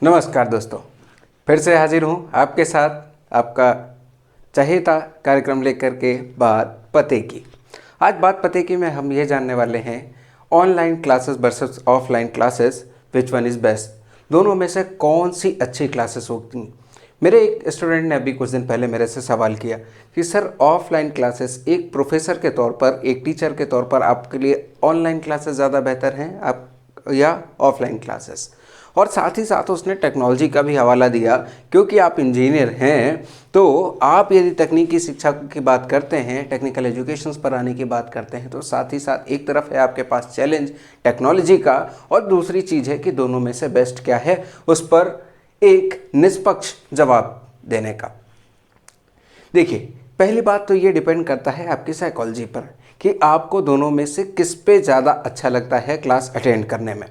नमस्कार दोस्तों, फिर से हाजिर हूँ आपके साथ आपका चहेता कार्यक्रम लेकर के बात पते की। आज बात पते की में हम ये जानने वाले हैं online classes versus offline classes, which one is best. दोनों में से कौन सी अच्छी क्लासेस होती। मेरे एक स्टूडेंट ने अभी कुछ दिन पहले मेरे से सवाल किया कि सर ऑफलाइन क्लासेस एक प्रोफेसर के तौर पर, एक टीचर के तौर पर आपके लिए ऑनलाइन क्लासेस ज़्यादा बेहतर हैं आप या ऑफलाइन क्लासेस। और साथ ही साथ उसने टेक्नोलॉजी का भी हवाला दिया, क्योंकि आप इंजीनियर हैं तो आप यदि तकनीकी शिक्षा की बात करते हैं, टेक्निकल एजुकेशंस पर आने की बात करते हैं, तो साथ ही साथ एक तरफ है आपके पास चैलेंज टेक्नोलॉजी का और दूसरी चीज़ है कि दोनों में से बेस्ट क्या है, उस पर एक निष्पक्ष जवाब देने का। देखिए, पहली बात तो ये डिपेंड करता है आपकी साइकोलॉजी पर कि आपको दोनों में से किस पे ज़्यादा अच्छा लगता है क्लास अटेंड करने में,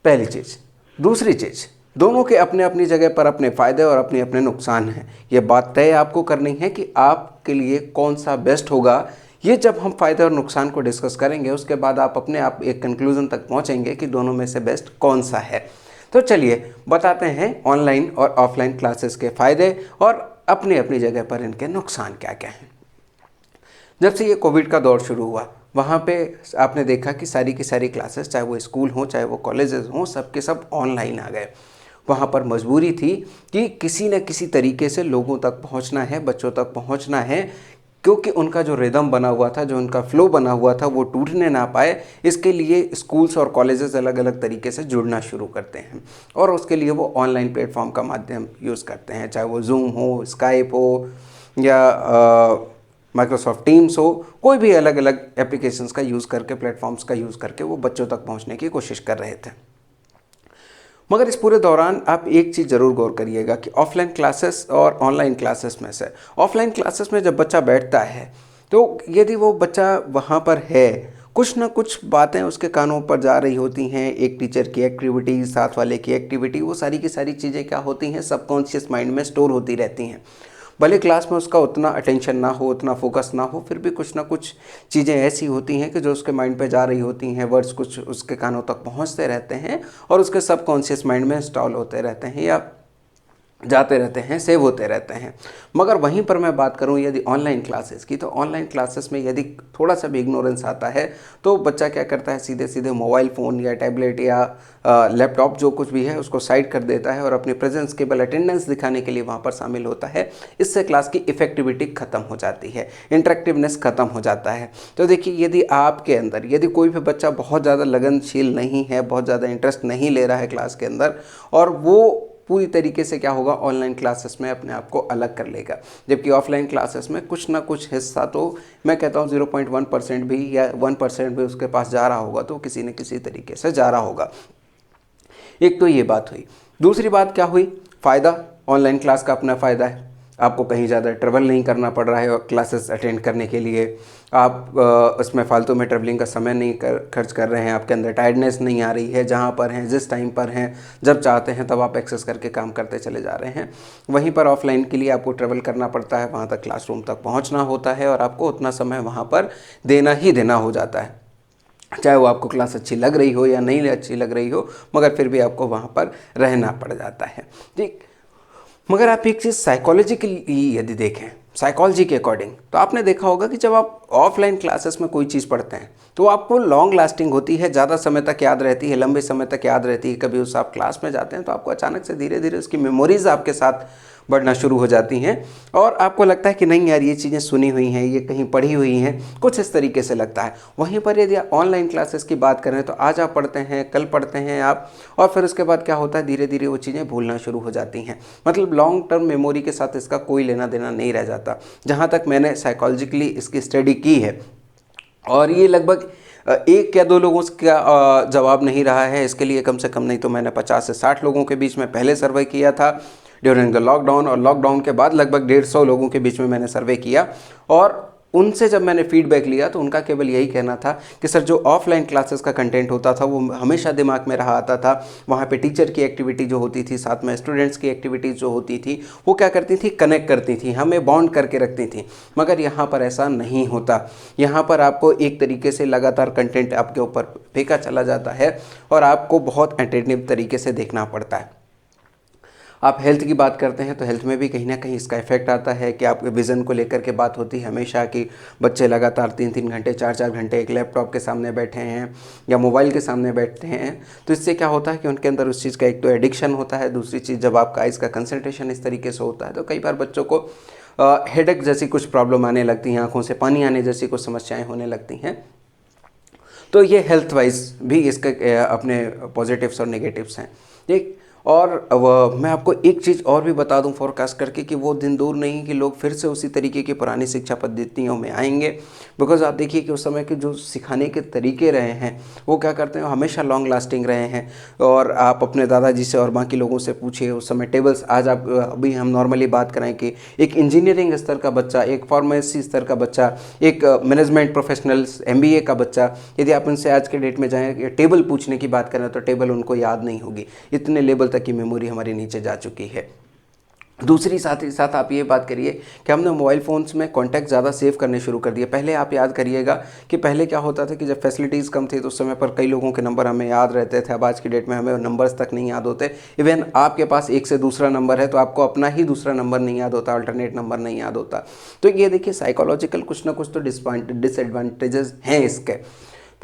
पहली चीज़। दूसरी चीज़, दोनों के अपने अपनी जगह पर अपने फ़ायदे और अपने अपने नुकसान हैं। ये बात तय आपको करनी है कि आपके लिए कौन सा बेस्ट होगा। ये जब हम फ़ायदे और नुकसान को डिस्कस करेंगे उसके बाद आप अपने आप एक कंक्लूज़न तक पहुंचेंगे कि दोनों में से बेस्ट कौन सा है। तो चलिए बताते हैं ऑनलाइन और ऑफलाइन क्लासेस के फ़ायदे और अपनी अपनी जगह पर इनके नुकसान क्या क्या हैं। जब से ये कोविड का दौर शुरू हुआ, वहाँ पे आपने देखा कि सारी की सारी क्लासेस, चाहे वो स्कूल हों चाहे वो कॉलेजेस हों, सब के सब ऑनलाइन आ गए। वहाँ पर मजबूरी थी कि किसी न किसी तरीके से लोगों तक पहुँचना है, बच्चों तक पहुँचना है, क्योंकि उनका जो रिदम बना हुआ था, जो उनका फ्लो बना हुआ था, वो टूटने ना पाए। इसके लिए स्कूल्स और कॉलेजेस अलग अलग तरीके से जुड़ना शुरू करते हैं और उसके लिए वो ऑनलाइन प्लेटफॉर्म का माध्यम यूज़ करते हैं, चाहे वो जूम हो, स्काइप हो या माइक्रोसॉफ्ट टीम्स हो, कोई भी अलग अलग एप्लीकेशंस का यूज़ करके, प्लेटफॉर्म्स का यूज़ करके वो बच्चों तक पहुंचने की कोशिश कर रहे थे। मगर इस पूरे दौरान आप एक चीज़ ज़रूर गौर करिएगा कि ऑफलाइन क्लासेस और ऑनलाइन क्लासेस में से ऑफलाइन क्लासेस में जब बच्चा बैठता है तो यदि वो बच्चा वहाँ पर है, कुछ ना कुछ बातें उसके कानों पर जा रही होती हैं, एक टीचर की एक्टिविटी, साथ वाले की एक्टिविटी, वो सारी की सारी चीज़ें क्या होती हैं, सबकॉन्शियस माइंड में स्टोर होती रहती हैं। भले क्लास में उसका उतना अटेंशन ना हो, उतना फोकस ना हो, फिर भी कुछ ना कुछ चीज़ें ऐसी होती हैं कि जो उसके माइंड पे जा रही होती हैं, वर्ड्स कुछ उसके कानों तक पहुंचते रहते हैं और उसके सबकॉन्शियस माइंड में इंस्टॉल होते रहते हैं या जाते रहते हैं, सेव होते रहते हैं। मगर वहीं पर मैं बात करूं यदि ऑनलाइन क्लासेस की, तो ऑनलाइन क्लासेस में यदि थोड़ा सा भी इग्नोरेंस आता है तो बच्चा क्या करता है, सीधे सीधे मोबाइल फ़ोन या टैबलेट या लैपटॉप जो कुछ भी है उसको साइड कर देता है और अपनी प्रेजेंस केवल अटेंडेंस दिखाने के लिए वहाँ पर शामिल होता है। इससे क्लास की इफेक्टिविटी ख़त्म हो जाती है, इंटरेक्टिवनेस ख़त्म हो जाता है। तो देखिए, यदि आपके अंदर यदि कोई भी बच्चा बहुत ज़्यादा लगनशील नहीं है, बहुत ज़्यादा इंटरेस्ट नहीं ले रहा है क्लास के अंदर, और वो पूरी तरीके से क्या होगा, ऑनलाइन क्लासेस में अपने आप को अलग कर लेगा, जबकि ऑफलाइन क्लासेस में कुछ ना कुछ हिस्सा तो मैं कहता हूँ 0.1% भी या 1% भी उसके पास जा रहा होगा, तो किसी न किसी तरीके से जा रहा होगा। एक तो ये बात हुई। दूसरी बात क्या हुई, फ़ायदा, ऑनलाइन क्लास का अपना फ़ायदा है, आपको कहीं ज़्यादा ट्रैवल नहीं करना पड़ रहा है और क्लासेस अटेंड करने के लिए आप उसमें फालतू में ट्रैवलिंग का समय नहीं खर्च कर रहे हैं, आपके अंदर टायर्डनेस नहीं आ रही है, जहाँ पर हैं, जिस टाइम पर हैं, जब चाहते हैं तब आप एक्सेस करके काम करते चले जा रहे हैं। वहीं पर ऑफलाइन के लिए आपको ट्रैवल करना पड़ता है, वहाँ तक क्लासरूम तक पहुँचना होता है और आपको उतना समय वहाँ पर देना ही देना हो जाता है, चाहे वो आपको क्लास अच्छी लग रही हो या नहीं अच्छी लग रही हो, मगर फिर भी आपको वहाँ पर रहना पड़ जाता है। ठीक, मगर आप एक चीज़ साइकोलॉजिकली यदि देखें, साइकोलॉजी के अकॉर्डिंग, तो आपने देखा होगा कि जब आप ऑफलाइन क्लासेस में कोई चीज़ पढ़ते हैं तो आपको लॉन्ग लास्टिंग होती है, ज़्यादा समय तक याद रहती है, लंबे समय तक याद रहती है। कभी उस आप क्लास में जाते हैं तो आपको अचानक से धीरे धीरे उसकी मेमोरीज़ आपके साथ बढ़ना शुरू हो जाती हैं और आपको लगता है कि नहीं यार, ये चीज़ें सुनी हुई हैं, ये कहीं पढ़ी हुई हैं, कुछ इस तरीके से लगता है। वहीं पर यदि आप ऑनलाइन क्लासेस की बात करें तो आज आप पढ़ते हैं, कल पढ़ते हैं आप, और फिर उसके बाद क्या होता है, धीरे धीरे वो चीज़ें भूलना शुरू हो जाती हैं। मतलब लॉन्ग टर्म मेमोरी के साथ इसका कोई लेना देना नहीं रह जाता, जहाँ तक मैंने साइकोलॉजिकली इसकी स्टडी की है। और ये लगभग एक या दो लोगों का जवाब नहीं रहा है, इसके लिए कम से कम नहीं तो मैंने 50 से 60 लोगों के बीच में पहले सर्वे किया था ड्यूरिंग द लॉकडाउन, और लॉकडाउन के बाद लगभग 150 लोगों के बीच में मैंने सर्वे किया। और उनसे जब मैंने फीडबैक लिया तो उनका केवल यही कहना था कि सर, जो ऑफलाइन क्लासेस का कंटेंट होता था वो हमेशा दिमाग में रहा आता था। वहाँ पे टीचर की एक्टिविटी जो होती थी, साथ में स्टूडेंट्स की एक्टिविटीज़ जो होती थी, वो क्या करती थी, कनेक्ट करती थी, हमें बॉन्ड करके रखती थी। मगर यहाँ पर ऐसा नहीं होता। यहाँ पर आपको एक तरीके से लगातार कंटेंट आपके ऊपर फेंका चला जाता है और आपको बहुत एंटरटेनिंग तरीके से देखना पड़ता है। आप हेल्थ की बात करते हैं तो हेल्थ में भी कहीं ना कहीं इसका इफेक्ट आता है कि आपके विज़न को लेकर के बात होती है हमेशा कि बच्चे लगातार 3-3 घंटे 4-4 घंटे एक लैपटॉप के सामने बैठे हैं या मोबाइल के सामने बैठते हैं। तो इससे क्या होता है कि उनके अंदर उस चीज़ का एक तो एडिक्शन होता है, दूसरी चीज़ जब आपका आइज़ का कंसंट्रेशन इस तरीके से होता है तो कई बार बच्चों को हेडेक जैसी कुछ प्रॉब्लम आने लगती हैं, आंखों से पानी आने जैसी कुछ समस्याएं होने लगती हैं। तो ये हेल्थ वाइज भी इसके अपने पॉजिटिव्स और नेगेटिव्स हैं, ठीक। और मैं आपको एक चीज़ और भी बता दूं फोरकास्ट करके कि वो दिन दूर नहीं कि लोग फिर से उसी तरीके की पुरानी शिक्षा पद्धतियों में आएंगे। बिकॉज आप देखिए कि उस समय के जो सिखाने के तरीके रहे हैं वो क्या करते हैं, हमेशा लॉन्ग लास्टिंग रहे हैं। और आप अपने दादाजी से और बाकी लोगों से पूछिए उस समय टेबल्स, आज आप अभी हम नॉर्मली बात करें कि एक इंजीनियरिंग स्तर का बच्चा, एक फार्मेसी स्तर का बच्चा, एक मैनेजमेंट प्रोफेशनल्स MBA का बच्चा, यदि आप उनसे आज के डेट में जाएँ टेबल पूछने की बात करें तो टेबल उनको याद नहीं होगी। इतने लेवल की मेमोरी हमारी नीचे जा चुकी है। दूसरी साथ ही साथ आप ये बात करिए कि हमने मोबाइल फ़ोन्स में कॉन्टैक्ट ज़्यादा सेव करने शुरू कर दिए। पहले आप याद करिएगा कि पहले क्या होता था कि जब फैसिलिटीज़ कम थी तो उस समय पर कई लोगों के नंबर हमें याद रहते थे। अब आज की डेट में हमें नंबर्स तक नहीं याद होते। इवन आपके पास एक से दूसरा नंबर है तो आपको अपना ही दूसरा नंबर नहीं याद होता, अल्टरनेट नंबर नहीं याद होता। तो ये देखिए साइकोलॉजिकल कुछ ना कुछ तो डिसएडवांटेजेस हैं इसके,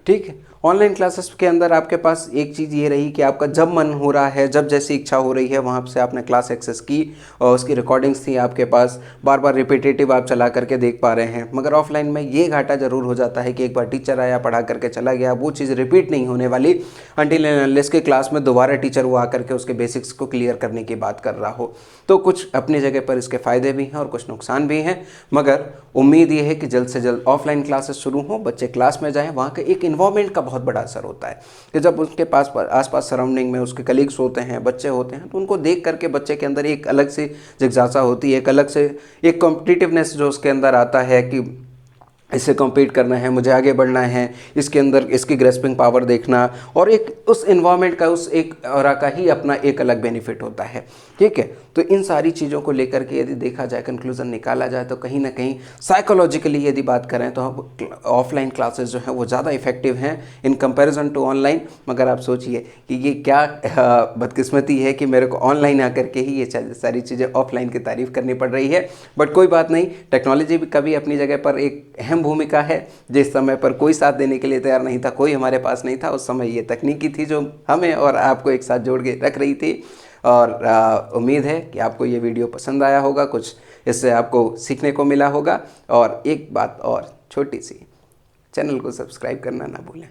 ठीक है। ऑनलाइन क्लासेस के अंदर आपके पास एक चीज़ ये रही कि आपका जब मन हो रहा है, जब जैसी इच्छा हो रही है वहाँ से आपने क्लास एक्सेस की और उसकी रिकॉर्डिंग्स थी आपके पास, बार बार रिपीटेटिव आप चला करके देख पा रहे हैं। मगर ऑफलाइन में ये घाटा ज़रूर हो जाता है कि एक बार टीचर आया, पढ़ा करके चला गया, वो चीज़ रिपीट नहीं होने वाली अनटिल एंड अनलेस के क्लास में दोबारा टीचर वो आकर के उसके बेसिक्स को क्लियर करने की बात कर रहा हो। तो कुछ अपनी जगह पर इसके फ़ायदे भी हैं और कुछ नुकसान भी हैं। मगर उम्मीद ये है कि जल्द से जल्द ऑफलाइन क्लासेस शुरू हों, बच्चे क्लास में जाएँ, वहाँ के एक इन्वायरमेंट का बहुत बड़ा असर होता है कि जब उसके पास आसपास सराउंडिंग में उसके कलीग्स होते हैं, बच्चे होते हैं, तो उनको देख करके बच्चे के अंदर एक अलग से जिज्ञासा होती है, एक अलग से एक कॉम्पिटिटिवनेस जो उसके अंदर आता है कि इससे कम्पीट करना है, मुझे आगे बढ़ना है, इसके अंदर इसकी ग्रेस्पिंग पावर देखना, और एक उस इन्वायरमेंट का, उस एक ऑरा का ही अपना एक अलग बेनिफिट होता है, ठीक है। तो इन सारी चीज़ों को लेकर के यदि देखा जाए, कंक्लूजन निकाला जाए तो कहीं ना कहीं साइकोलॉजिकली यदि बात करें तो ऑफलाइन क्लासेस जो हैं वो ज़्यादा इफेक्टिव हैं इन कंपैरिजन टू ऑनलाइन। मगर आप सोचिए कि ये क्या बदकिस्मती है कि मेरे को ऑनलाइन आकर के ही ये सारी चीज़ें ऑफलाइन की तारीफ़ करनी पड़ रही है। बट कोई बात नहीं, टेक्नोलॉजी भी कभी अपनी जगह पर एक अहम भूमिका है। जिस समय पर कोई साथ देने के लिए तैयार नहीं था, कोई हमारे पास नहीं था, उस समय ये तकनीकी थी जो हमें और आपको एक साथ जोड़ के रख रही थी। और उम्मीद है कि आपको ये वीडियो पसंद आया होगा, कुछ इससे आपको सीखने को मिला होगा। और एक बात और छोटी सी, चैनल को सब्सक्राइब करना ना भूलें।